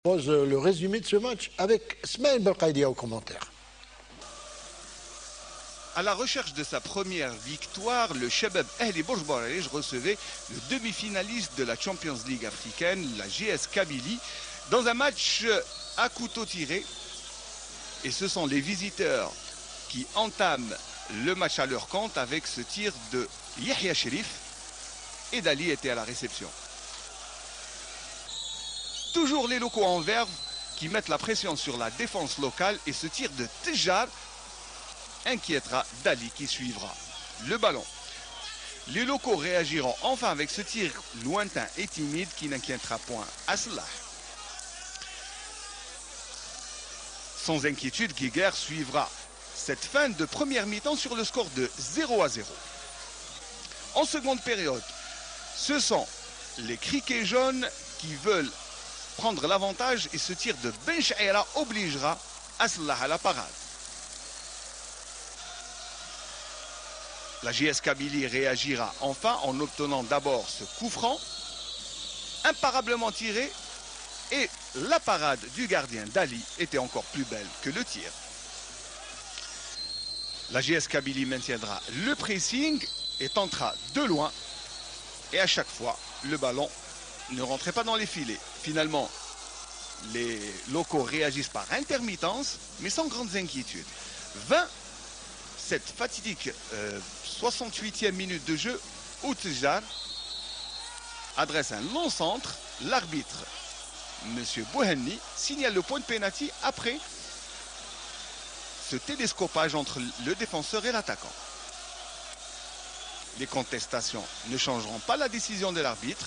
Pose le résumé de ce match avec Smaïl Belkhaïdia au commentaire. À la recherche de sa première victoire, le Shabab Ahli Bourj Bouarerij recevait le demi-finaliste de la Champions League africaine, la JS Kabylie, dans un match à couteau tiré. Et ce sont les visiteurs qui entament le match à leur compte avec ce tir de Yahya Cherif. Et Dali était à la réception. Toujours les locaux en verve qui mettent la pression sur la défense locale et ce tir de Tjar inquiétera Dali qui suivra le ballon. Les locaux réagiront enfin avec ce tir lointain et timide qui n'inquiétera point Aslah. Sans inquiétude, Giger suivra cette fin de première mi-temps sur le score de 0-0. En seconde période, ce sont les criquets jaunes qui veulent prendre l'avantage et ce tir de Ben Chaïra obligera Aslah à la parade. La JS Kabylie réagira enfin en obtenant d'abord ce coup franc, imparablement tiré, et la parade du gardien Dali était encore plus belle que le tir. La JS Kabylie maintiendra le pressing et tentera de loin, et à chaque fois, le ballon ne rentrait pas dans les filets. Finalement, les locaux réagissent par intermittence, mais sans grandes inquiétudes. Cette fatidique 68e minute de jeu, où Tjar adresse un long centre. L'arbitre, M. Bouhenni, signale le point de pénalty après ce télescopage entre le défenseur et l'attaquant. Les contestations ne changeront pas la décision de l'arbitre.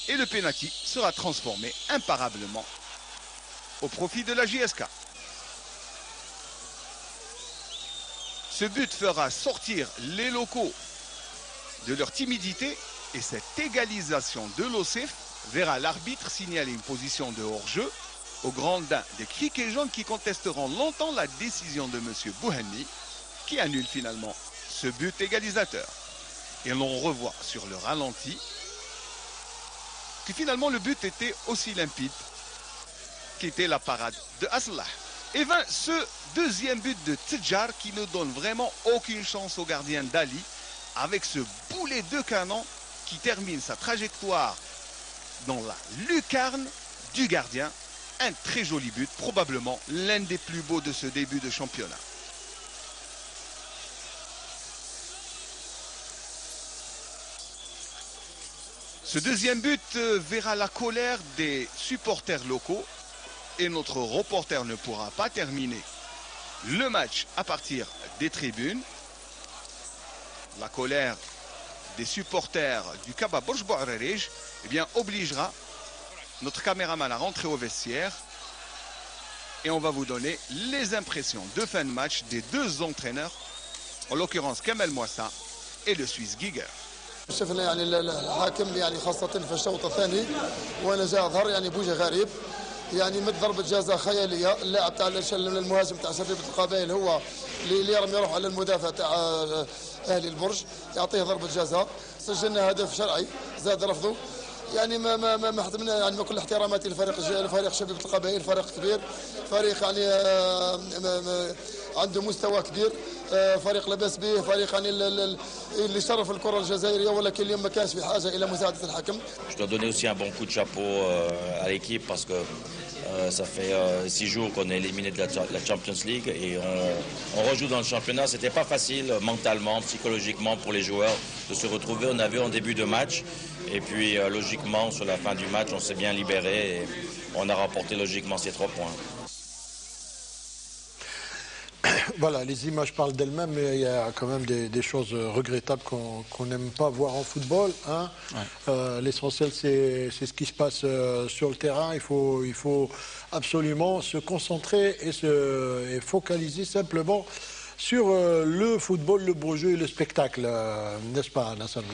Et le pénalty sera transformé imparablement au profit de la JSK. Ce but fera sortir les locaux de leur timidité et cette égalisation de l'OCF verra l'arbitre signaler une position de hors-jeu au grand daim des criquets jaunes qui contesteront longtemps la décision de M. Bouhenni qui annule finalement ce but égalisateur. Et l'on revoit sur le ralenti que finalement le but était aussi limpide qu'était la parade de Aslah. Et ce deuxième but de Tjar qui ne donne vraiment aucune chance au gardien Dali avec ce boulet de canon qui termine sa trajectoire dans la lucarne du gardien. Un très joli but, probablement l'un des plus beaux de ce début de championnat. Ce deuxième but verra la colère des supporters locaux et notre reporter ne pourra pas terminer le match à partir des tribunes. La colère des supporters du Kaba Bourj Bouarerij obligera notre caméraman à rentrer au vestiaire et on va vous donner les impressions de fin de match des deux entraîneurs, en l'occurrence Kamel Mouassa et le Suisse Giger. شفنا يعني الحاكم خاصة في الشوط الثاني وانا جاء ظهر بوجه غريب مد ضربة جزاء خيالية. اللاعب تاع المهاجم تاع شفيق القبائل هو اللي يرمي يروح على المدافع تاع اهلي البرج يعطيه ضربة جزاء. سجلنا هدف شرعي زاد رفضه. ما حضرنا ما كل احتراماتي لفريق شبيبة القبائل. فريق كبير، فريق عنده مستوى كبير، فريق لاباس به، فريق اللي شرف الكرة الجزائرية، ولكن اليوم ما كانش في حاجة إلى مساعدة الحكم. Je dois donner aussi un bon coup de chapeau à l'équipe parce que ça fait 6 jours qu'on est éliminé de la Champions League et on rejoue dans le championnat. C'était pas facile mentalement, psychologiquement pour les joueurs de se retrouver. On a vu en début de match et puis logiquement sur la fin du match on s'est bien libéré et on a remporté logiquement ces 3 points. Voilà, les images parlent d'elles-mêmes, mais il y a quand même des choses regrettables qu'on n'aime pas voir en football. Hein. Ouais. L'essentiel, c'est ce qui se passe sur le terrain. Il faut absolument se concentrer et focaliser simplement sur le football, le beau jeu et le spectacle, n'est-ce pas, Nassan?